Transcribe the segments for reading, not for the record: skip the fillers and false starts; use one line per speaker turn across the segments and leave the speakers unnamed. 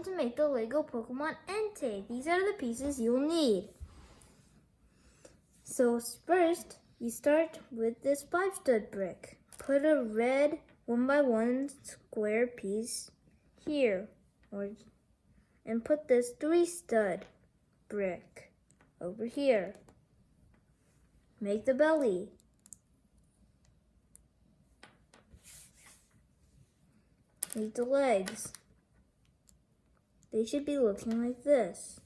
going to make the Lego Pokemon Entei. These are the pieces you'll need. So first, you start with this 5-stud brick. Put a red 1x1 square piece here, and put this 3-stud brick over here. Make the belly. Make the legs. They should be looking like this.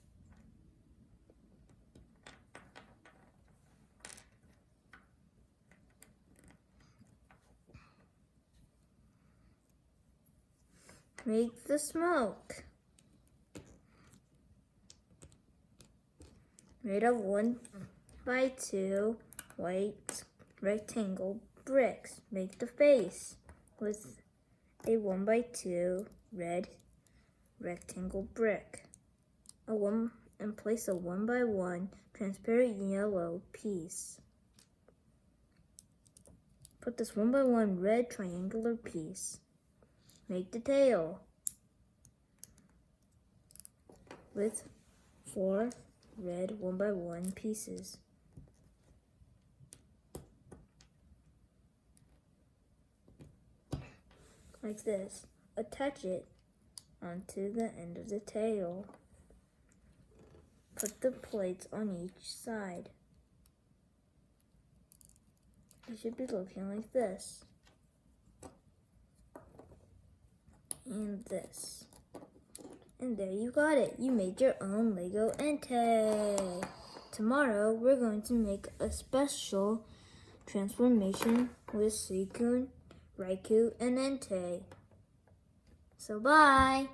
Make the smoke. Made of 1x2 white rectangle bricks. Make the face with a 1x2 red rectangle brick. And place a 1x1 transparent yellow piece. Put this 1x1 red triangular piece. Make the tail with 4 red 1x1 pieces. Like this. Attach it onto the end of the tail. Put the plates on each side. They should be looking like this. And this. And there you got it. You made your own Lego Entei. Tomorrow we're going to make a special transformation with Suicune, Raikou, and Entei. So bye!